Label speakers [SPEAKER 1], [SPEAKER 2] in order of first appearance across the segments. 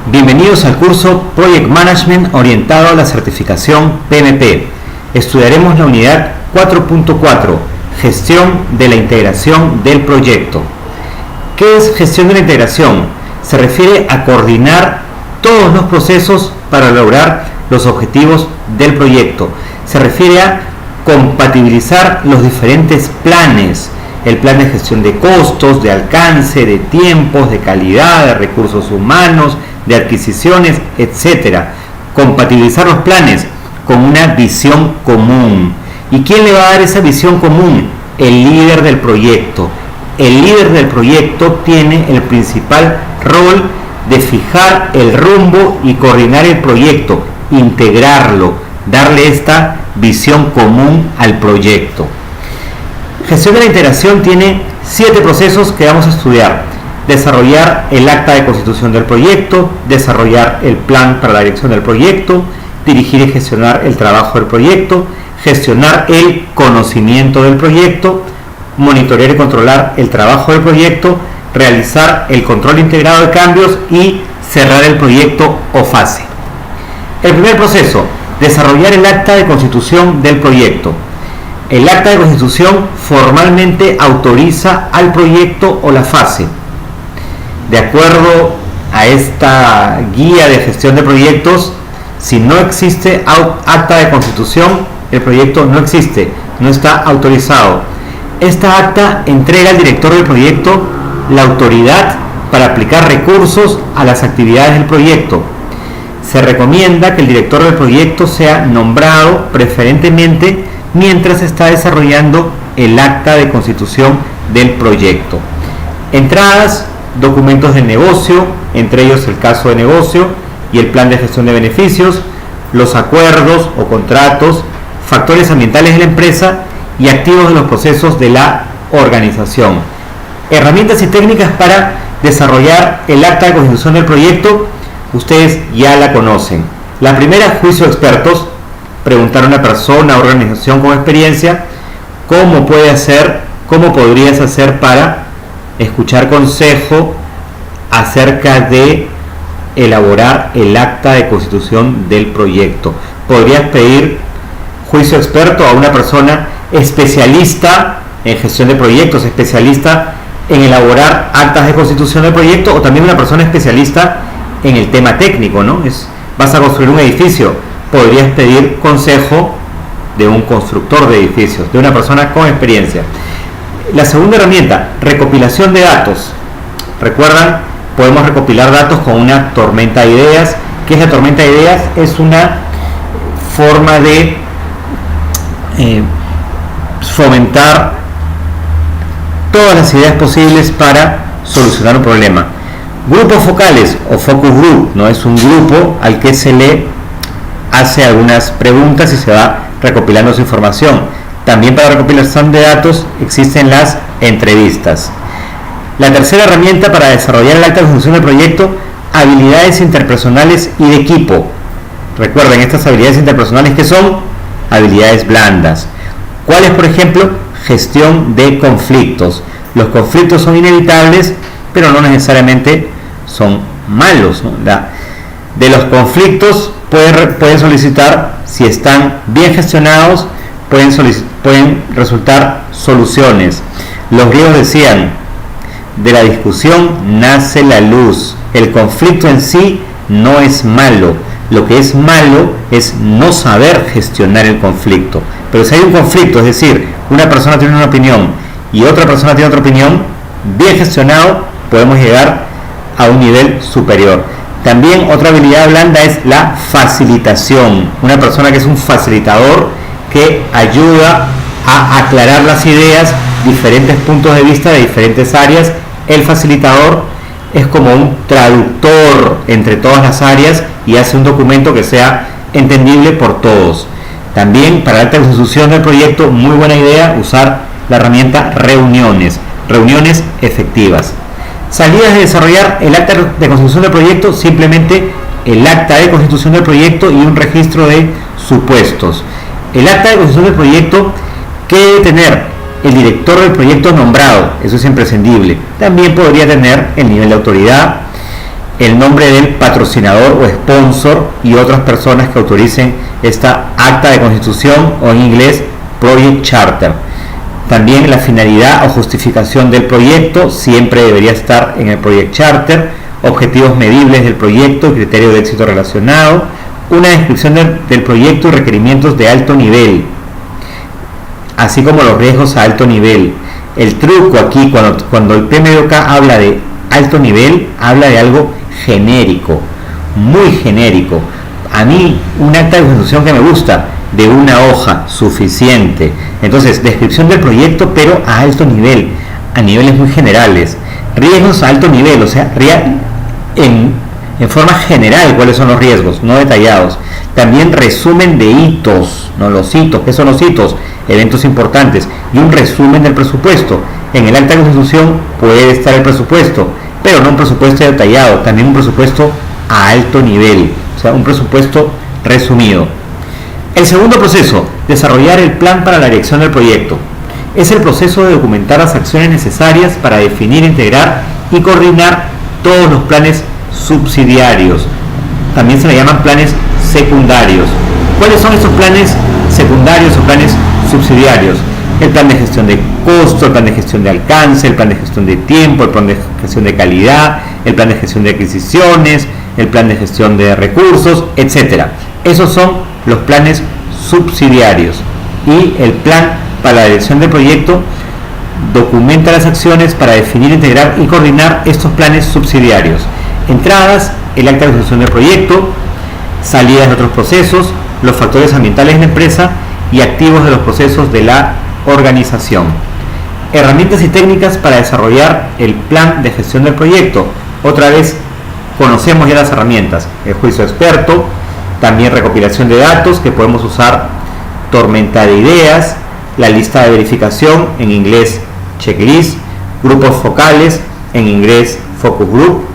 [SPEAKER 1] Bienvenidos al curso Project Management orientado a la certificación PMP. Estudiaremos la unidad 4.4, Gestión de la integración del proyecto. ¿Qué es gestión de la integración? Se refiere a coordinar todos los procesos para lograr los objetivos del proyecto. Se refiere a compatibilizar los diferentes planes, el plan de gestión de costos, de alcance, de tiempos, de calidad, de recursos humanos, de adquisiciones, etc. Compatibilizar los planes con una visión común. ¿Y quién le va a dar esa visión común? El líder del proyecto. El líder del proyecto tiene el principal rol de fijar el rumbo y coordinar el proyecto, integrarlo, darle esta visión común al proyecto. Gestión de la integración tiene 7 procesos que vamos a estudiar: desarrollar el acta de constitución del proyecto, desarrollar el plan para la dirección del proyecto, dirigir y gestionar el trabajo del proyecto, gestionar el conocimiento del proyecto, monitorear y controlar el trabajo del proyecto, realizar el control integrado de cambios y cerrar el proyecto o fase. El primer proceso: desarrollar el acta de constitución del proyecto. El acta de constitución formalmente autoriza al proyecto o la fase. De acuerdo a esta guía de gestión de proyectos, si no existe acta de constitución, el proyecto no existe, no está autorizado. Esta acta entrega al director del proyecto la autoridad para aplicar recursos a las actividades del proyecto. Se recomienda que el director del proyecto sea nombrado preferentemente mientras se está desarrollando el acta de constitución del proyecto. Entradas: documentos de negocio, entre ellos el caso de negocio y el plan de gestión de beneficios, los acuerdos o contratos, factores ambientales de la empresa y activos de los procesos de la organización. Herramientas y técnicas para desarrollar el acta de constitución del proyecto, ustedes ya la conocen. La primera: juicio de expertos. Preguntar a una persona o organización con experiencia cómo podrías hacer para escuchar consejo acerca de elaborar el acta de constitución del proyecto. Podrías pedir juicio experto a una persona especialista en gestión de proyectos, especialista en elaborar actas de constitución del proyecto, o también una persona especialista en el tema técnico, ¿no? Vas a construir un edificio, podrías pedir consejo de un constructor de edificios, de una persona con experiencia. La segunda herramienta: recopilación de datos. Recuerdan, podemos recopilar datos con una tormenta de ideas. ¿Qué es la tormenta de ideas? Es una forma de fomentar todas las ideas posibles para solucionar un problema. Grupos focales o focus group, ¿no? Es un grupo al que se le hace algunas preguntas y se va recopilando su información. También para recopilación de datos existen las entrevistas. La tercera herramienta para desarrollar el acta de constitución del proyecto: habilidades interpersonales y de equipo. Recuerden, estas habilidades interpersonales, que son habilidades blandas. ¿Cuáles? Por ejemplo, gestión de conflictos. Los conflictos son inevitables, pero no necesariamente son malos, ¿no? De los conflictos pueden solicitar, si están bien gestionados, pueden resultar soluciones. Los griegos decían: de la discusión nace la luz. El conflicto en sí no es malo. Lo que es malo es no saber gestionar el conflicto. Pero si hay un conflicto, es decir, una persona tiene una opinión y otra persona tiene otra opinión, bien gestionado, podemos llegar a un nivel superior. También otra habilidad blanda es la facilitación. Una persona que es un facilitador, que ayuda a aclarar las ideas, diferentes puntos de vista de diferentes áreas. El facilitador es como un traductor entre todas las áreas y hace un documento que sea entendible por todos. También para la alta constitución del proyecto, muy buena idea usar la herramienta reuniones efectivas. Salidas de desarrollar el acta de constitución del proyecto: simplemente el acta de constitución del proyecto y un registro de supuestos. El acta de constitución del proyecto, ¿qué debe tener? El director del proyecto nombrado, eso es imprescindible. También podría tener el nivel de autoridad el nombre del patrocinador o sponsor y otras personas que autoricen esta acta de constitución, o en inglés Project Charter. También la finalidad o justificación del proyecto siempre debería estar en el Project Charter, objetivos medibles del proyecto y criterio de éxito relacionado, una descripción del proyecto y requerimientos de alto nivel, así como los riesgos a alto nivel. El truco aquí, cuando el PMBOK habla de alto nivel, habla de algo genérico, muy genérico. A mí, un acta de constitución que me gusta, de una hoja, suficiente. Entonces, descripción del proyecto, pero a alto nivel, a niveles muy generales. Riesgos a alto nivel, o sea, en forma general cuáles son los riesgos, no detallados. También resumen de hitos, no los hitos. ¿Qué son los hitos? Eventos importantes. Y un resumen del presupuesto. En el acta de constitución puede estar el presupuesto, pero no un presupuesto detallado, también un presupuesto a alto nivel, o sea, un presupuesto resumido. El segundo proceso, desarrollar el plan para la dirección del proyecto. Es el proceso de documentar las acciones necesarias para definir, integrar y coordinar todos los planes subsidiarios. También se le llaman planes secundarios. ¿Cuáles son estos planes secundarios o planes subsidiarios? El plan de gestión de costo, el plan de gestión de alcance, el plan de gestión de tiempo, el plan de gestión de calidad, el plan de gestión de adquisiciones, el plan de gestión de recursos, etc. Esos son los planes subsidiarios. Y el plan para la dirección del proyecto documenta las acciones para definir, integrar y coordinar estos planes subsidiarios. Entradas, el acta de ejecución del proyecto, salidas de otros procesos, los factores ambientales de la empresa y activos de los procesos de la organización. Herramientas y técnicas para desarrollar el plan de gestión del proyecto. Otra vez, conocemos ya las herramientas: el juicio experto, también recopilación de datos que podemos usar, tormenta de ideas, la lista de verificación, en inglés checklist, grupos focales, en inglés focus group,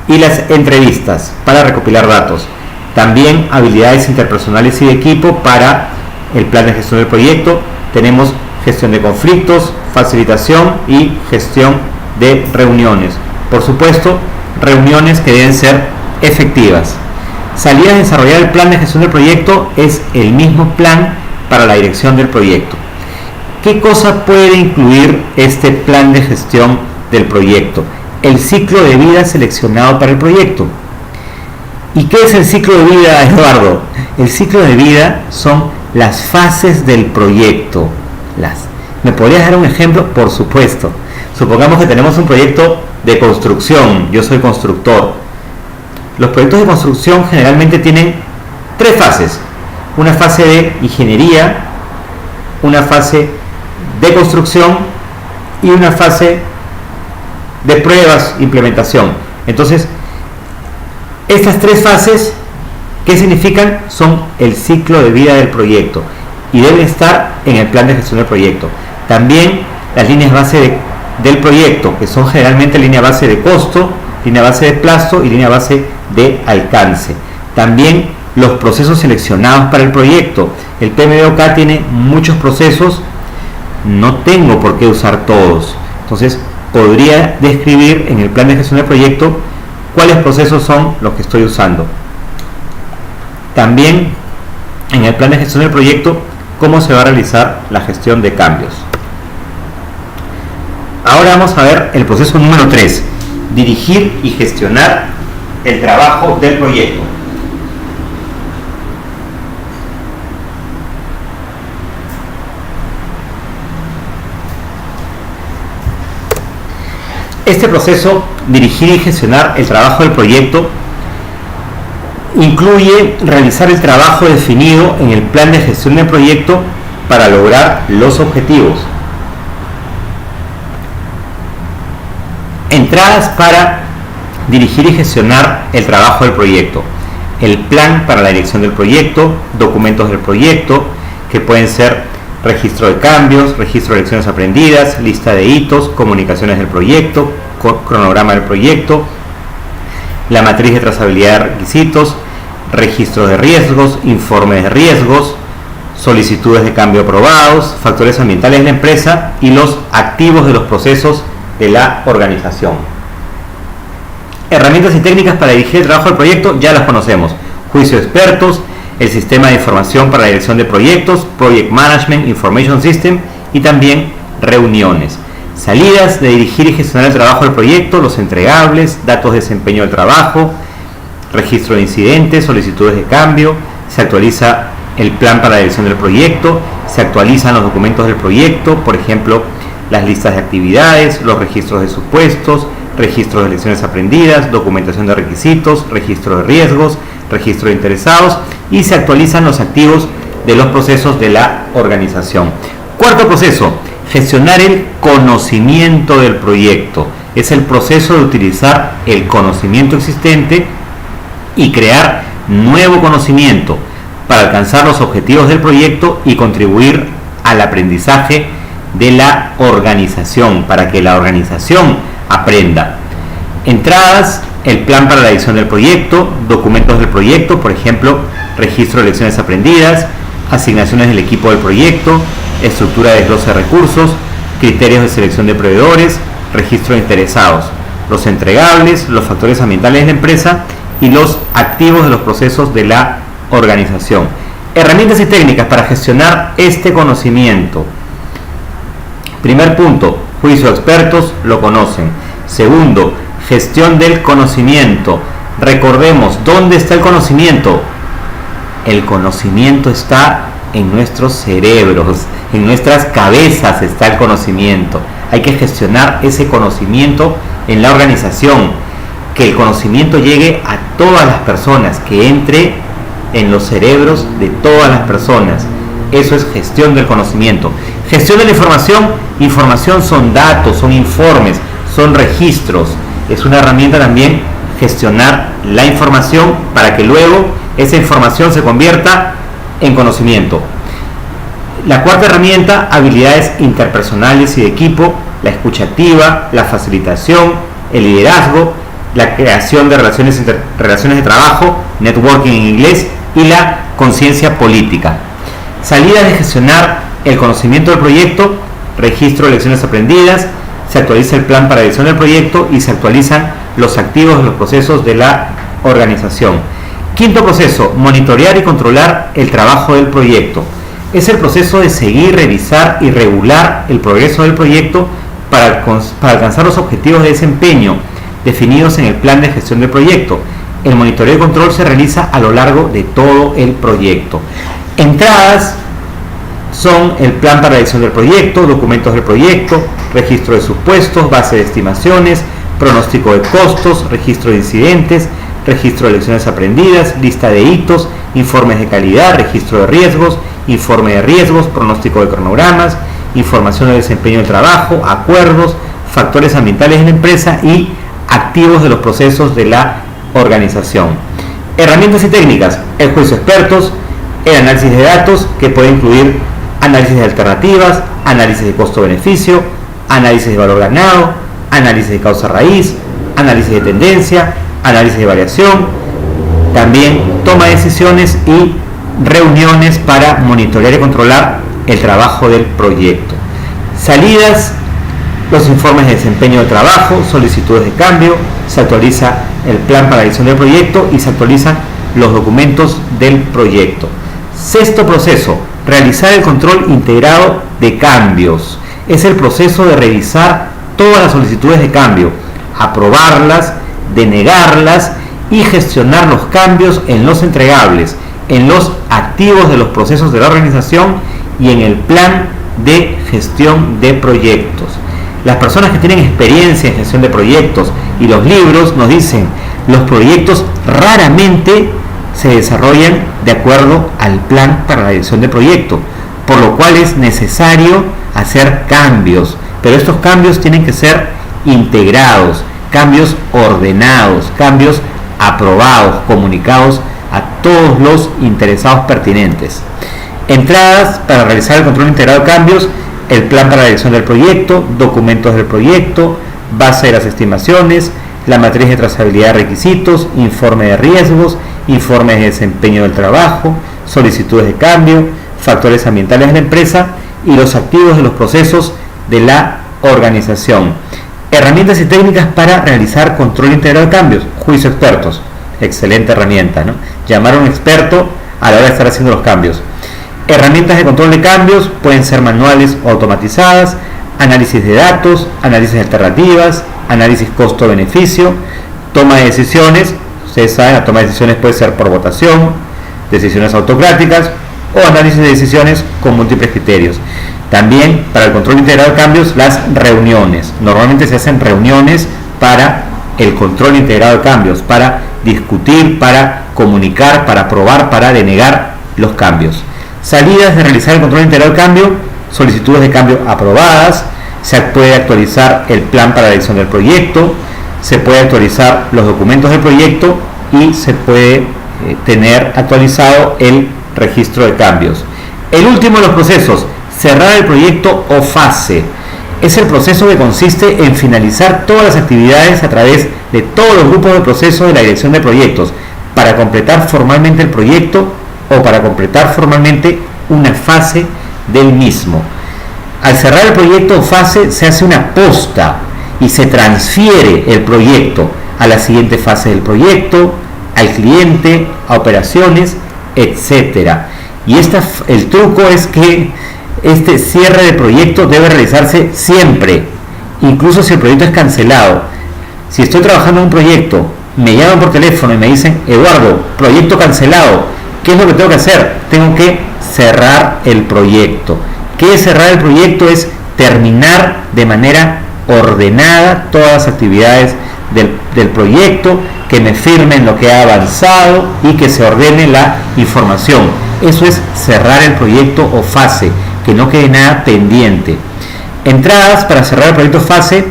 [SPEAKER 1] y las entrevistas para recopilar datos. También habilidades interpersonales y de equipo para el plan de gestión del proyecto. Tenemos gestión de conflictos, facilitación y gestión de reuniones. Por supuesto, reuniones que deben ser efectivas. Salida de desarrollar el plan de gestión del proyecto es el mismo plan para la dirección del proyecto. ¿Qué cosa puede incluir este plan de gestión del proyecto? El ciclo de vida seleccionado para el proyecto. ¿Y qué es el ciclo de vida, Eduardo? El ciclo de vida son las fases del proyecto. ¿Me podrías dar un ejemplo? Por supuesto. Supongamos que tenemos un proyecto de construcción. Yo soy constructor. Los proyectos de construcción generalmente tienen tres fases: una fase de ingeniería, una fase de construcción y una fase de pruebas, implementación. Entonces, estas tres fases, ¿qué significan? Son el ciclo de vida del proyecto y deben estar en el plan de gestión del proyecto. También las líneas base del proyecto, que son generalmente línea base de costo, línea base de plazo y línea base de alcance. También los procesos seleccionados para el proyecto. El PMBOK tiene muchos procesos, no tengo por qué usar todos. Entonces, podría describir en el plan de gestión del proyecto cuáles procesos son los que estoy usando. También en el plan de gestión del proyecto, cómo se va a realizar la gestión de cambios. Ahora vamos a ver el proceso número 3, dirigir y gestionar el trabajo del proyecto. Este proceso, dirigir y gestionar el trabajo del proyecto, incluye realizar el trabajo definido en el plan de gestión del proyecto para lograr los objetivos. Entradas para dirigir y gestionar el trabajo del proyecto: el plan para la dirección del proyecto, documentos del proyecto, que pueden ser registro de cambios, registro de lecciones aprendidas, lista de hitos, comunicaciones del proyecto, cronograma del proyecto, la matriz de trazabilidad de requisitos, registro de riesgos, informes de riesgos, solicitudes de cambio aprobados, factores ambientales de la empresa y los activos de los procesos de la organización. Herramientas y técnicas para dirigir el trabajo del proyecto, ya las conocemos. Juicio de expertos, el sistema de información para la dirección de proyectos, Project Management Information System, y también reuniones. Salidas de dirigir y gestionar el trabajo del proyecto, los entregables, datos de desempeño del trabajo, registro de incidentes, solicitudes de cambio, se actualiza el plan para la dirección del proyecto, se actualizan los documentos del proyecto, por ejemplo, las listas de actividades, los registros de supuestos, registros de lecciones aprendidas, documentación de requisitos, registro de riesgos, registro de interesados, y se actualizan los activos de los procesos de la organización. Cuarto proceso, gestionar el conocimiento del proyecto. Es el proceso de utilizar el conocimiento existente y crear nuevo conocimiento para alcanzar los objetivos del proyecto y contribuir al aprendizaje de la organización, para que la organización aprenda. Entradas, el plan para la edición del proyecto, documentos del proyecto, por ejemplo, registro de lecciones aprendidas, asignaciones del equipo del proyecto, estructura de desglose de recursos, criterios de selección de proveedores, registro de interesados, los entregables, los factores ambientales de la empresa y los activos de los procesos de la organización. Herramientas y técnicas para gestionar este conocimiento. Primer punto, juicio de expertos, lo conocen. Segundo, gestión del conocimiento. Recordemos, ¿dónde está el conocimiento? El conocimiento está en nuestros cerebros, en nuestras cabezas está el conocimiento. Hay que gestionar ese conocimiento en la organización, que el conocimiento llegue a todas las personas, que entre en los cerebros de todas las personas. Eso es gestión del conocimiento. Gestión de la información. Información son datos, son informes, son registros. Es una herramienta también gestionar la información para que luego esa información se convierta en conocimiento. La cuarta herramienta, habilidades interpersonales y de equipo, la escucha activa, la facilitación, el liderazgo, la creación de relaciones de trabajo, networking en inglés, y la conciencia política. Salidas de gestionar el conocimiento del proyecto, registro de lecciones aprendidas, se actualiza el plan para la edición del proyecto y se actualizan los activos de los procesos de la organización. Quinto proceso, monitorear y controlar el trabajo del proyecto. Es el proceso de seguir, revisar y regular el progreso del proyecto para alcanzar los objetivos de desempeño definidos en el plan de gestión del proyecto. El monitoreo y control se realiza a lo largo de todo el proyecto. Entradas son el plan para la edición del proyecto, documentos del proyecto, registro de supuestos, base de estimaciones, pronóstico de costos, registro de incidentes, registro de lecciones aprendidas, lista de hitos, informes de calidad, registro de riesgos, informe de riesgos, pronóstico de cronogramas, información de desempeño del trabajo, acuerdos, factores ambientales en la empresa y activos de los procesos de la organización. Herramientas y técnicas, el juicio de expertos, el análisis de datos, que puede incluir análisis de alternativas, análisis de costo-beneficio, análisis de valor ganado, análisis de causa raíz, análisis de tendencia, análisis de variación, también toma de decisiones y reuniones para monitorear y controlar el trabajo del proyecto. Salidas, los informes de desempeño de trabajo, solicitudes de cambio, se actualiza el plan para la edición del proyecto y se actualizan los documentos del proyecto. Sexto proceso, realizar el control integrado de cambios. Es el proceso de revisar todas las solicitudes de cambio, aprobarlas, denegarlas y gestionar los cambios en los entregables, en los activos de los procesos de la organización y en el plan de gestión de proyectos. Las personas que tienen experiencia en gestión de proyectos y los libros nos dicen, los proyectos raramente se desarrollan de acuerdo al plan para la edición de proyecto, por lo cual es necesario hacer cambios, pero estos cambios tienen que ser integrados, cambios ordenados, cambios aprobados, comunicados a todos los interesados pertinentes. Entradas para realizar el control integrado de cambios, el plan para la edición del proyecto, documentos del proyecto, base de las estimaciones, la matriz de trazabilidad de requisitos, informe de riesgos, informes de desempeño del trabajo, solicitudes de cambio, factores ambientales de la empresa y los activos de los procesos de la organización. Herramientas y técnicas para realizar control integral de cambios, juicio de expertos, excelente herramienta, ¿no? Llamar a un experto a la hora de estar haciendo los cambios. Herramientas de control de cambios pueden ser manuales o automatizadas, análisis de datos, análisis de alternativas, análisis costo-beneficio, toma de decisiones. Ustedes saben, la toma de decisiones puede ser por votación, decisiones autocráticas o análisis de decisiones con múltiples criterios. También para el control integral de cambios, las reuniones. Normalmente se hacen reuniones para el control integrado de cambios, para discutir, para comunicar, para aprobar, para denegar los cambios. Salidas de realizar el control integral de cambio, solicitudes de cambio aprobadas, se puede actualizar el plan para la edición del proyecto, se puede actualizar los documentos del proyecto y se puede tener actualizado el registro de cambios. El último de los procesos, cerrar el proyecto o fase. Es el proceso que consiste en finalizar todas las actividades a través de todos los grupos de procesos de la dirección de proyectos para completar formalmente el proyecto o para completar formalmente una fase del mismo. Al cerrar el proyecto o fase se hace una posta y se transfiere el proyecto a la siguiente fase del proyecto, al cliente, a operaciones, etc. Y el truco es que este cierre de proyecto debe realizarse siempre, incluso si el proyecto es cancelado. Si estoy trabajando en un proyecto, me llaman por teléfono y me dicen: Eduardo, proyecto cancelado, ¿qué es lo que tengo que hacer? Tengo que cerrar el proyecto. ¿Qué es cerrar el proyecto? Es terminar de manera ordenada todas las actividades del proyecto, que me firmen lo que ha avanzado y que se ordene la información. Eso es cerrar el proyecto o fase, que no quede nada pendiente. Entradas para cerrar el proyecto fase: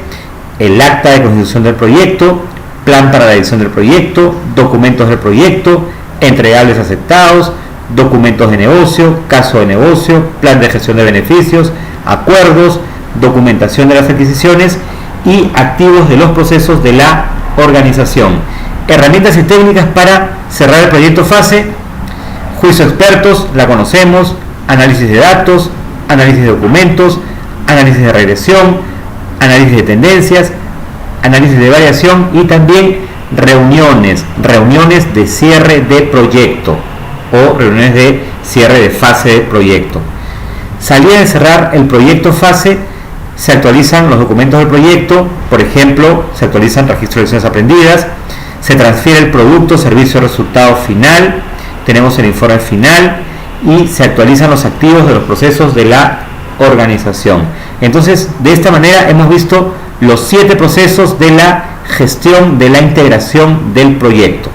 [SPEAKER 1] el acta de constitución del proyecto, plan para la edición del proyecto, documentos del proyecto, entregables aceptados, documentos de negocio, caso de negocio, plan de gestión de beneficios, acuerdos, documentación de las adquisiciones y activos de los procesos de la organización. Herramientas y técnicas para cerrar el proyecto fase: juicio de expertos, la conocemos, análisis de datos, análisis de documentos, análisis de regresión, análisis de tendencias, análisis de variación y también reuniones de cierre de proyecto o reuniones de cierre de fase de proyecto. Salida de cerrar el proyecto fase: se actualizan los documentos del proyecto, por ejemplo, se actualizan registro de lecciones aprendidas, se transfiere el producto, servicio, resultado final, tenemos el informe final y se actualizan los activos de los procesos de la organización. Entonces, de esta manera hemos visto los 7 procesos de la gestión de la integración del proyecto.